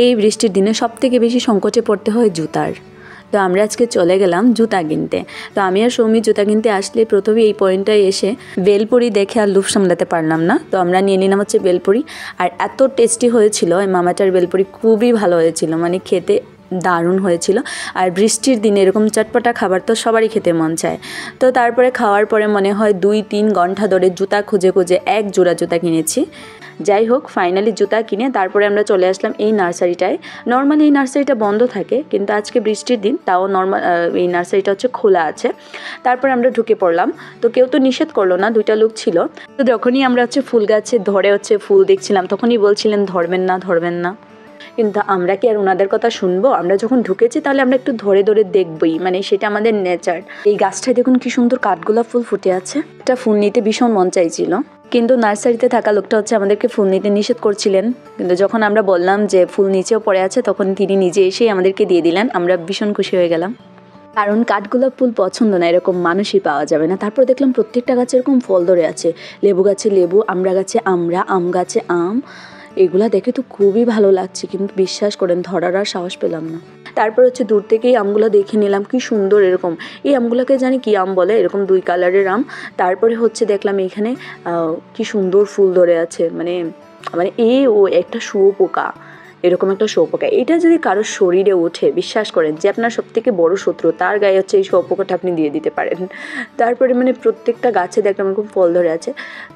এই বৃষ্টির দিনে সবথেকে বেশি সংকটে পড়তে হয় জুতার। তো আমরা আজকে চলে গেলাম জুতা কিনতে। তো আমি আর সৌমি জুতা কিনতে আসলে প্রথমে এই পয়েন্টটায় এসে বেলপুরি দেখে আর লুফ সামলাতে পারলাম না। তো আমরা নিয়ে নিলাম হচ্ছে বেলপুরি, আর এত টেস্টি হয়েছিল এই মামাটার বেলপুরি, খুবই ভালো হয়েছিল, মানে খেতে দারুণ হয়েছিল। আর বৃষ্টির দিনে এরকম চটপটা খাবার তো সবারই খেতে মন চায়। তো তারপরে খাওয়ার পরে মনে হয় 2-3 ঘন্টা ধরে জুতা খুঁজে খুঁজে এক জোড়া জুতা কিনেছি। যাই হোক, ফাইনালি জুতা কিনে তারপরে আমরা চলে আসলাম এই নার্সারিটায়। নর্মালি এই নার্সারিটা বন্ধ থাকে, কিন্তু আজকে বৃষ্টির দিন তাও এই নার্সারিটা হচ্ছে খোলা আছে। তারপর আমরা ঢুকে পড়লাম। তো কেউ তো নিষেধ করলো না, 2টা লোক ছিল। তো যখনই আমরা হচ্ছে ফুল গাছে ধরে হচ্ছে ফুল দেখছিলাম, তখনই বলছিলেন ধরবেন না ধরবেন না, কিন্তু আমরা কি আর ওনাদের কথা শুনবো? আমরা যখন ঢুকেছি তাহলে আমরা একটু ধরে ধরে দেখবই, মানে সেটা আমাদের নেচার। এই গাছটায় দেখুন কি সুন্দর কাঠগোলাপ ফুল ফুটে আছে। একটা ফুল নিতে ভীষণ মন চাইছিল, কিন্তু নার্সারিতে থাকা লোকটা হচ্ছে আমাদেরকে ফুল নিতে নিষেধ করছিলেন। কিন্তু যখন আমরা বললাম যে ফুল নিচেও পড়ে আছে, তখন তিনি নিজে এসেই আমাদেরকে দিয়ে দিলেন। আমরা ভীষণ খুশি হয়ে গেলাম, কারণ কাঠগোলাপ ফুল পছন্দ না এরকম মানুষই পাওয়া যাবে না। তারপর দেখলাম প্রত্যেকটা গাছে এরকম ফল ধরে আছে, লেবু গাছে লেবু, আমড়া গাছে আমড়া, আম গাছে আম। এগুলা দেখে তো খুবই ভালো লাগছে, কিন্তু বিশ্বাস করেন ধরার আর সাহস পেলাম না। তারপর হচ্ছে দূর থেকেই আমগুলো দেখে নিলাম, কি সুন্দর এরকম। এই আমগুলোকে জানি কি আম বলে, এরকম 2 কালারের আম। তারপরে হচ্ছে দেখলাম এখানে কি সুন্দর ফুল ধরে আছে, মানে একটা শুঁয়োপোকা, এরকম একটা শুঁয়োপোকা। এটা যদি কারোর শরীরে ওঠে, বিশ্বাস করেন যে আপনার সবথেকে বড় শত্রু, তার গায়ে হচ্ছে এই শুঁয়োপোকাটা আপনি দিয়ে দিতে পারেন। তারপরে মানে প্রত্যেকটা গাছে দেখলাম এরকম ফল ধরে আছে।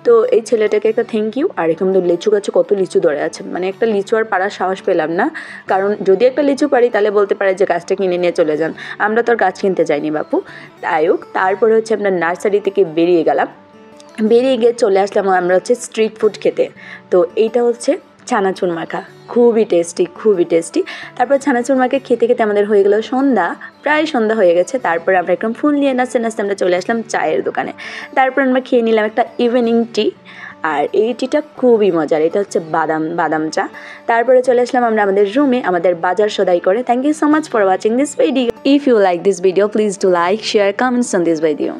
তো এই ছেলেটাকে একটা থ্যাংক ইউ। আর এরকম তো লিচু গাছে কত লিচু ধরে আছে, মানে একটা লিচু আর পাড়ার সাহস পেলাম না, কারণ যদি একটা লিচু পারি তাহলে বলতে পারে যে গাছটা কিনে নিয়ে চলে যান। আমরা তো আর গাছ কিনতে যাইনি বাপু। তাই হোক, তারপরে হচ্ছে আমরা নার্সারি থেকে বেরিয়ে গেলাম। বেরিয়ে গিয়ে চলে আসলাম আমরা হচ্ছে স্ট্রিট ফুড খেতে। তো এইটা হচ্ছে ছানাচুর মাখা, খুবই টেস্টি, খুবই টেস্টি। তারপর ছানাচুর মাখা খেতে খেতে আমাদের হয়ে গেল সন্ধ্যা, প্রায় সন্ধ্যা হয়ে গেছে। তারপর আমরা একদম ফুল নিয়ে নাচতে নাচতে আমরা চলে আসলাম চায়ের দোকানে। তারপর আমরা খেয়ে নিলাম একটা ইভিনিং টি, আর এই টিটা খুবই মজার, এটা হচ্ছে বাদাম চা। তারপরে চলে আসলাম আমরা আমাদের রুমে আমাদের বাজার সদাই করে। Thank you so much for watching this video. If you like this video, please do like, share, comments on this video.